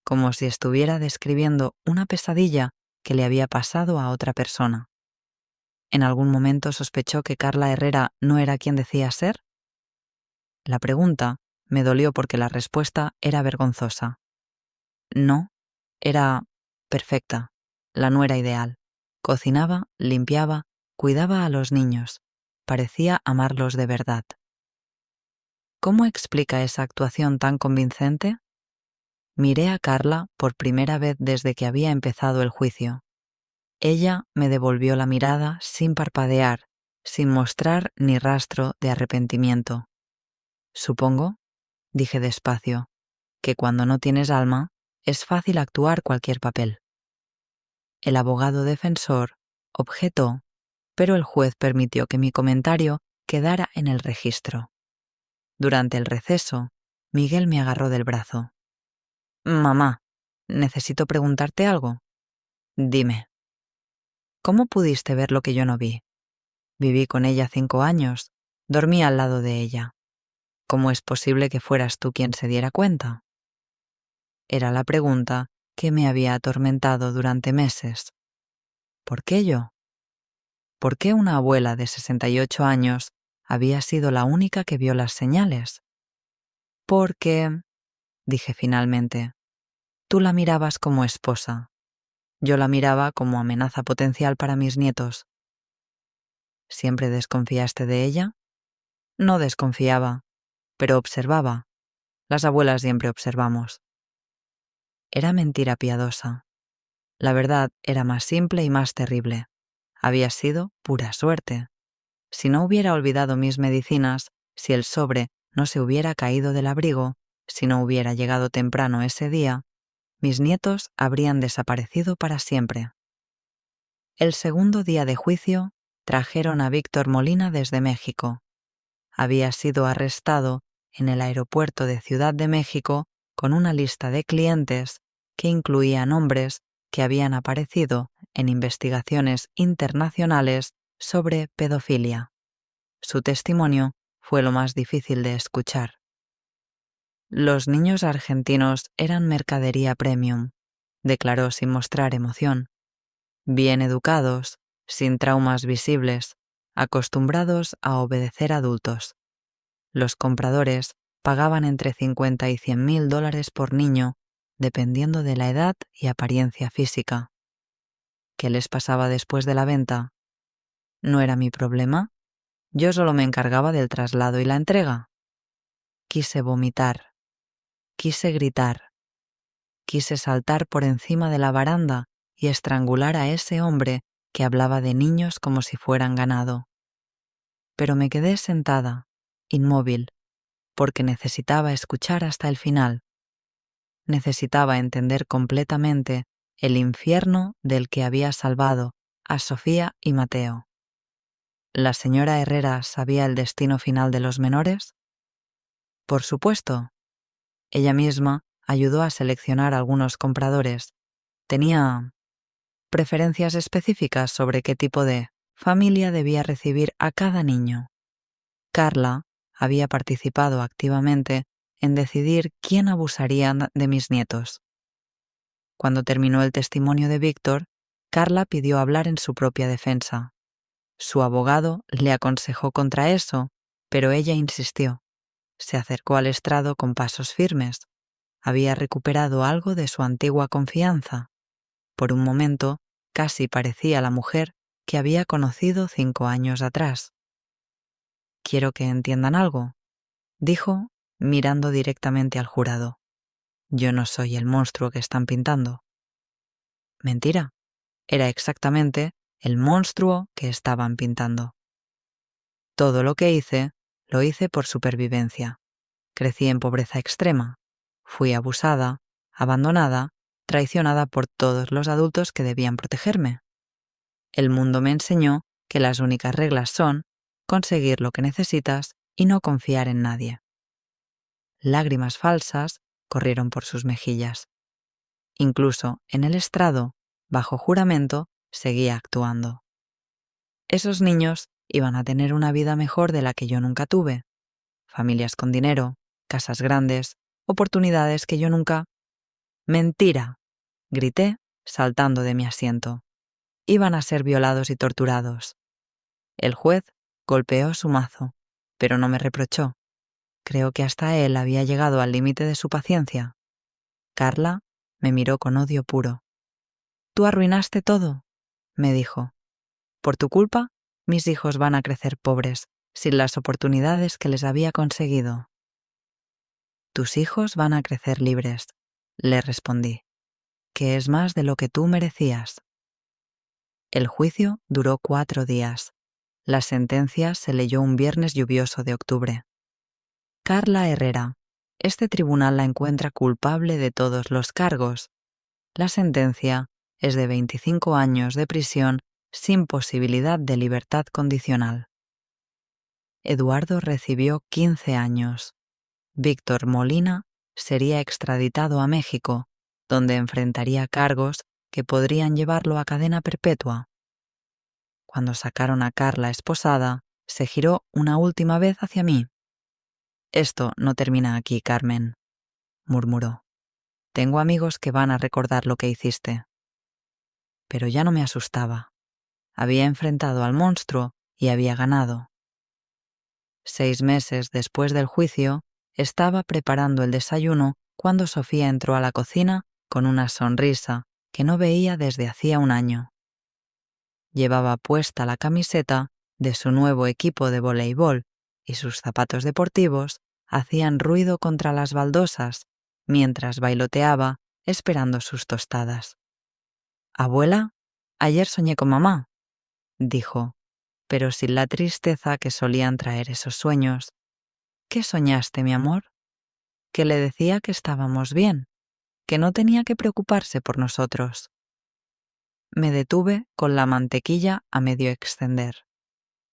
como si estuviera describiendo una pesadilla que le había pasado a otra persona. ¿En algún momento sospechó que Carla Herrera no era quien decía ser? La pregunta me dolió porque la respuesta era vergonzosa. No, era perfecta, la nuera ideal. Cocinaba, limpiaba, cuidaba a los niños. Parecía amarlos de verdad. ¿Cómo explica esa actuación tan convincente? Miré a Carla por primera vez desde que había empezado el juicio. Ella me devolvió la mirada sin parpadear, sin mostrar ni rastro de arrepentimiento. Supongo, dije despacio, que cuando no tienes alma es fácil actuar cualquier papel. El abogado defensor objetó, pero el juez permitió que mi comentario quedara en el registro. Durante el receso, Miguel me agarró del brazo. «Mamá, necesito preguntarte algo». Dime, ¿cómo pudiste ver lo que yo no vi? Viví con ella 5 años, dormí al lado de ella. ¿Cómo es posible que fueras tú quien se diera cuenta? Era la pregunta que me había atormentado durante meses. ¿Por qué yo? ¿Por qué una abuela de 68 años había sido la única que vio las señales? Porque, dije finalmente, tú la mirabas como esposa. Yo la miraba como amenaza potencial para mis nietos. ¿Siempre desconfiaste de ella? No desconfiaba, pero observaba. Las abuelas siempre observamos. Era mentira piadosa. La verdad era más simple y más terrible. Había sido pura suerte. Si no hubiera olvidado mis medicinas, si el sobre no se hubiera caído del abrigo, si no hubiera llegado temprano ese día, mis nietos habrían desaparecido para siempre. El segundo día de juicio, trajeron a Víctor Molina desde México. Había sido arrestado en el aeropuerto de Ciudad de México con una lista de clientes que incluía nombres que habían aparecido en investigaciones internacionales sobre pedofilia. Su testimonio fue lo más difícil de escuchar. Los niños argentinos eran mercadería premium, declaró sin mostrar emoción. Bien educados, sin traumas visibles, acostumbrados a obedecer a adultos. Los compradores pagaban entre 50 y $100.000 por niño, dependiendo de la edad y apariencia física. ¿Qué les pasaba después de la venta? ¿No era mi problema? Yo solo me encargaba del traslado y la entrega. Quise vomitar. Quise gritar. Quise saltar por encima de la baranda y estrangular a ese hombre que hablaba de niños como si fueran ganado. Pero me quedé sentada, inmóvil, porque necesitaba escuchar hasta el final. Necesitaba entender completamente el infierno del que había salvado a Sofía y Mateo. ¿La señora Herrera sabía el destino final de los menores? Por supuesto. Ella misma ayudó a seleccionar algunos compradores. Tenía preferencias específicas sobre qué tipo de familia debía recibir a cada niño. Carla había participado activamente en decidir quién abusaría de mis nietos. Cuando terminó el testimonio de Víctor, Carla pidió hablar en su propia defensa. Su abogado le aconsejó contra eso, pero ella insistió. Se acercó al estrado con pasos firmes. Había recuperado algo de su antigua confianza. Por un momento, casi parecía la mujer que había conocido 5 años atrás. «Quiero que entiendan algo», dijo, mirando directamente al jurado. «Yo no soy el monstruo que están pintando». Mentira. Era exactamente el monstruo que estaban pintando. Todo lo que hice, lo hice por supervivencia. Crecí en pobreza extrema. Fui abusada, abandonada, traicionada por todos los adultos que debían protegerme. El mundo me enseñó que las únicas reglas son conseguir lo que necesitas y no confiar en nadie. Lágrimas falsas corrieron por sus mejillas. Incluso en el estrado, bajo juramento, seguía actuando. Esos niños iban a tener una vida mejor de la que yo nunca tuve. Familias con dinero, casas grandes, oportunidades que yo nunca... ¡Mentira!, grité, saltando de mi asiento. Iban a ser violados y torturados. El juez golpeó su mazo, pero no me reprochó. Creo que hasta él había llegado al límite de su paciencia. Carla me miró con odio puro. «Tú arruinaste todo», me dijo. «Por tu culpa, mis hijos van a crecer pobres, sin las oportunidades que les había conseguido». «Tus hijos van a crecer libres», le respondí, «que es más de lo que tú merecías». El juicio duró 4 días. La sentencia se leyó un viernes lluvioso de octubre. Carla Herrera. Este tribunal la encuentra culpable de todos los cargos. La sentencia es de 25 años de prisión sin posibilidad de libertad condicional. Eduardo recibió 15 años. Víctor Molina sería extraditado a México, donde enfrentaría cargos que podrían llevarlo a cadena perpetua. Cuando sacaron a Carla esposada, se giró una última vez hacia mí. «Esto no termina aquí, Carmen», murmuró. «Tengo amigos que van a recordar lo que hiciste». Pero ya no me asustaba. Había enfrentado al monstruo y había ganado. 6 meses después del juicio, estaba preparando el desayuno cuando Sofía entró a la cocina con una sonrisa que no veía desde hacía un año. Llevaba puesta la camiseta de su nuevo equipo de voleibol y sus zapatos deportivos hacían ruido contra las baldosas mientras bailoteaba esperando sus tostadas. «Abuela, ayer soñé con mamá», dijo, pero sin la tristeza que solían traer esos sueños. «¿Qué soñaste, mi amor?» «Que le decía que estábamos bien, que no tenía que preocuparse por nosotros». Me detuve con la mantequilla a medio extender.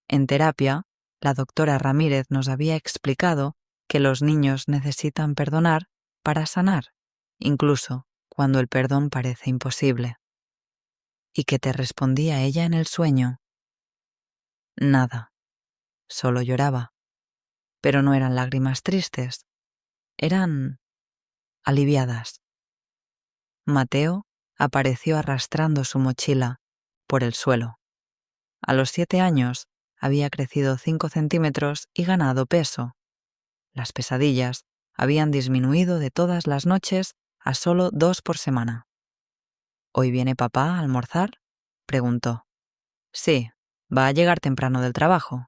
En terapia, la doctora Ramírez nos había explicado que los niños necesitan perdonar para sanar, incluso cuando el perdón parece imposible. ¿Y qué te respondía ella en el sueño? Nada. Solo lloraba. Pero no eran lágrimas tristes. Eran aliviadas. Mateo apareció arrastrando su mochila por el suelo. A los 7 años había crecido 5 centímetros y ganado peso. Las pesadillas habían disminuido de todas las noches a solo 2 por semana. «¿Hoy viene papá a almorzar?», preguntó. «Sí, va a llegar temprano del trabajo».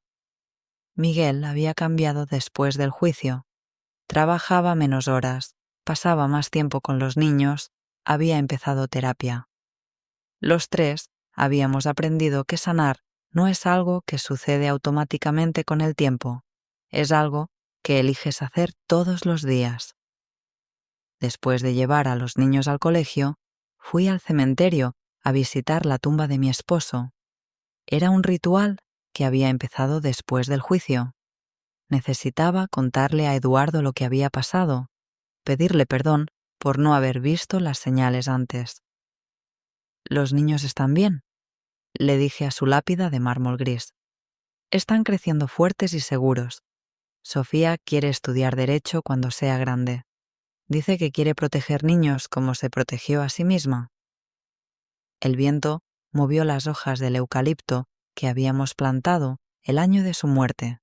Miguel había cambiado después del juicio. Trabajaba menos horas, pasaba más tiempo con los niños, había empezado terapia. Los 3 habíamos aprendido que sanar no es algo que sucede automáticamente con el tiempo, es algo que eliges hacer todos los días. Después de llevar a los niños al colegio, fui al cementerio a visitar la tumba de mi esposo. Era un ritual que había empezado después del juicio. Necesitaba contarle a Eduardo lo que había pasado, pedirle perdón por no haber visto las señales antes. «¿Los niños están bien?», le dije a su lápida de mármol gris. «Están creciendo fuertes y seguros. Sofía quiere estudiar Derecho cuando sea grande. Dice que quiere proteger niños como se protegió a sí misma». El viento movió las hojas del eucalipto que habíamos plantado el año de su muerte.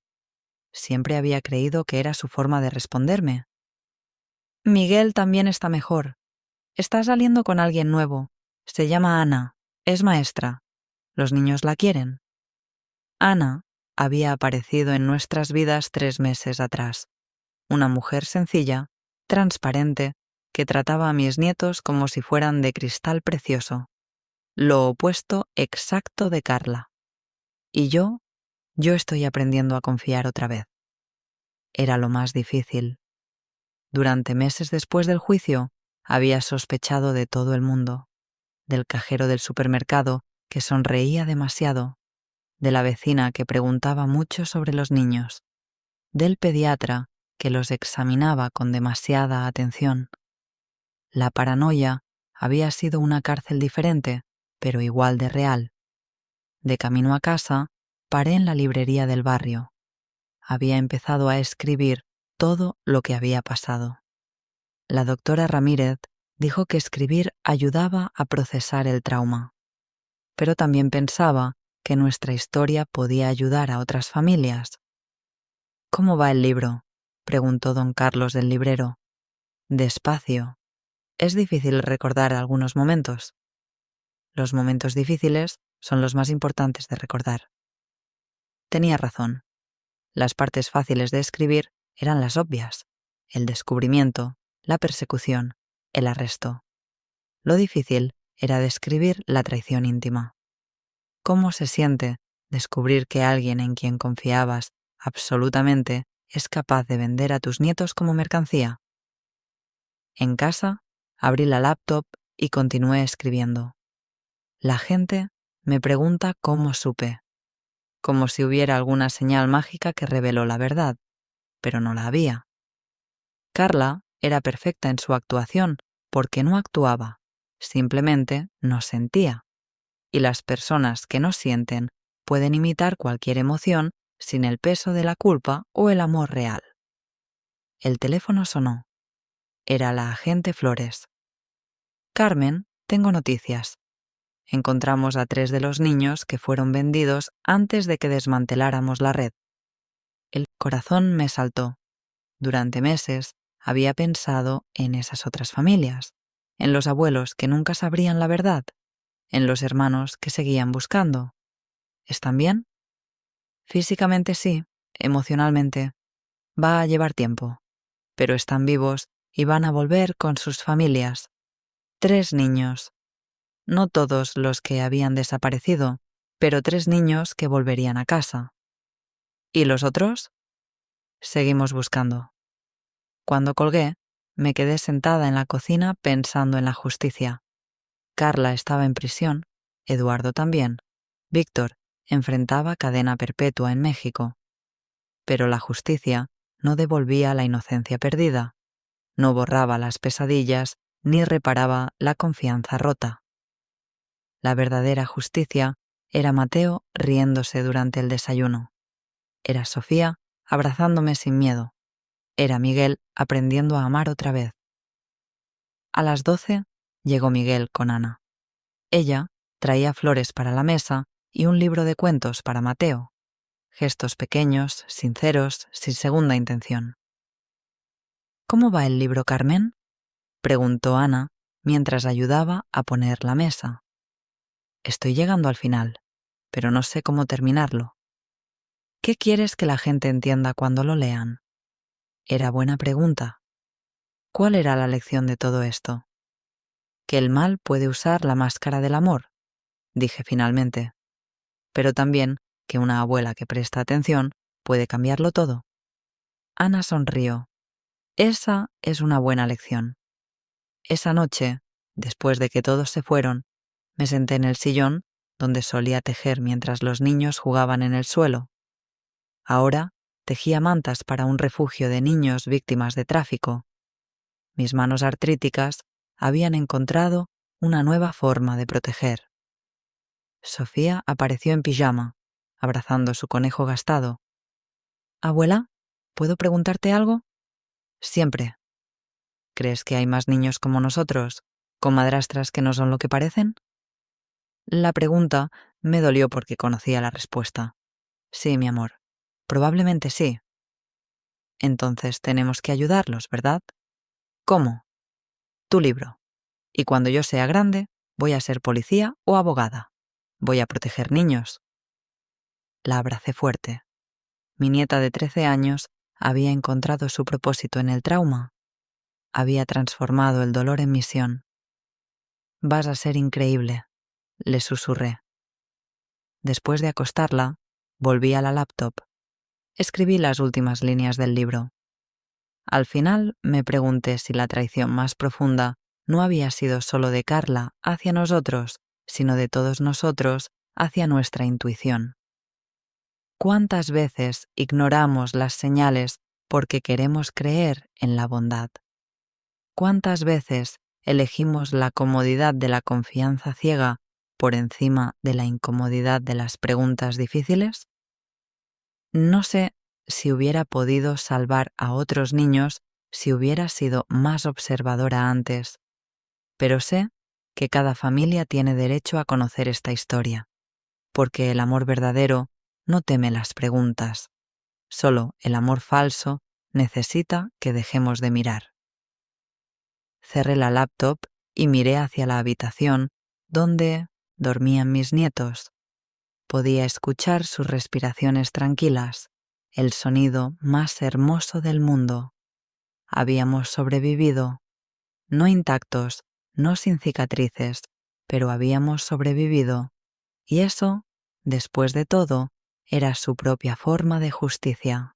Siempre había creído que era su forma de responderme. «Miguel también está mejor. Está saliendo con alguien nuevo. Se llama Ana. Es maestra. Los niños la quieren». Ana había aparecido en nuestras vidas 3 meses atrás. Una mujer sencilla, transparente, que trataba a mis nietos como si fueran de cristal precioso. Lo opuesto exacto de Carla. Y yo estoy aprendiendo a confiar otra vez. Era lo más difícil. Durante meses después del juicio, había sospechado de todo el mundo. Del cajero del supermercado, que sonreía demasiado. De la vecina que preguntaba mucho sobre los niños. Del pediatra que los examinaba con demasiada atención. La paranoia había sido una cárcel diferente, pero igual de real. De camino a casa, paré en la librería del barrio. Había empezado a escribir todo lo que había pasado. La doctora Ramírez dijo que escribir ayudaba a procesar el trauma. Pero también pensaba que nuestra historia podía ayudar a otras familias. «¿Cómo va el libro?», preguntó don Carlos del librero. «Despacio. Es difícil recordar algunos momentos». «Los momentos difíciles son los más importantes de recordar». Tenía razón. Las partes fáciles de escribir eran las obvias: el descubrimiento, la persecución, el arresto. Lo difícil era describir la traición íntima. ¿Cómo se siente descubrir que alguien en quien confiabas absolutamente es capaz de vender a tus nietos como mercancía? En casa, abrí la laptop y continué escribiendo. La gente me pregunta cómo supe, como si hubiera alguna señal mágica que reveló la verdad, pero no la había. Carla era perfecta en su actuación porque no actuaba, simplemente no sentía. Y las personas que no sienten pueden imitar cualquier emoción sin el peso de la culpa o el amor real. El teléfono sonó. Era la agente Flores. Carmen, tengo noticias. Encontramos a 3 de los niños que fueron vendidos antes de que desmanteláramos la red. El corazón me saltó. Durante meses había pensado en esas otras familias, en los abuelos que nunca sabrían la verdad, en los hermanos que seguían buscando. ¿Están bien? Físicamente sí, emocionalmente. Va a llevar tiempo, pero están vivos y van a volver con sus familias. 3 niños. No todos los que habían desaparecido, pero 3 niños que volverían a casa. ¿Y los otros? Seguimos buscando. Cuando colgué, me quedé sentada en la cocina pensando en la justicia. Carla estaba en prisión, Eduardo también. Víctor enfrentaba cadena perpetua en México. Pero la justicia no devolvía la inocencia perdida, no borraba las pesadillas ni reparaba la confianza rota. La verdadera justicia era Mateo riéndose durante el desayuno. Era Sofía abrazándome sin miedo. Era Miguel aprendiendo a amar otra vez. A las 12 llegó Miguel con Ana. Ella traía flores para la mesa y un libro de cuentos para Mateo. Gestos pequeños, sinceros, sin segunda intención. ¿Cómo va el libro, Carmen?, preguntó Ana mientras ayudaba a poner la mesa. Estoy llegando al final, pero no sé cómo terminarlo. ¿Qué quieres que la gente entienda cuando lo lean? Era buena pregunta. ¿Cuál era la lección de todo esto? Que el mal puede usar la máscara del amor, dije finalmente, pero también que una abuela que presta atención puede cambiarlo todo. Ana sonrió. Esa es una buena lección. Esa noche, después de que todos se fueron, me senté en el sillón donde solía tejer mientras los niños jugaban en el suelo. Ahora tejía mantas para un refugio de niños víctimas de tráfico. Mis manos artríticas habían encontrado una nueva forma de proteger. Sofía apareció en pijama, abrazando su conejo gastado. «Abuela, ¿puedo preguntarte algo?» «Siempre». «¿Crees que hay más niños como nosotros, con madrastras que no son lo que parecen?» La pregunta me dolió porque conocía la respuesta. «Sí, mi amor, probablemente sí». «Entonces tenemos que ayudarlos, ¿verdad?» «¿Cómo?» «Tu libro. Y cuando yo sea grande, voy a ser policía o abogada. Voy a proteger niños». La abracé fuerte. Mi nieta de 13 años había encontrado su propósito en el trauma. Había transformado el dolor en misión. «Vas a ser increíble», le susurré. Después de acostarla, volví a la laptop. Escribí las últimas líneas del libro. Al final me pregunté si la traición más profunda no había sido solo de Carla hacia nosotros, sino de todos nosotros hacia nuestra intuición. ¿Cuántas veces ignoramos las señales porque queremos creer en la bondad? ¿Cuántas veces elegimos la comodidad de la confianza ciega por encima de la incomodidad de las preguntas difíciles? No sé si hubiera podido salvar a otros niños si hubiera sido más observadora antes, pero sé que cada familia tiene derecho a conocer esta historia, porque el amor verdadero no teme las preguntas. Solo el amor falso necesita que dejemos de mirar. Cerré la laptop y miré hacia la habitación donde dormían mis nietos. Podía escuchar sus respiraciones tranquilas, el sonido más hermoso del mundo. Habíamos sobrevivido, no intactos, no sin cicatrices, pero habíamos sobrevivido, y eso, después de todo, era su propia forma de justicia.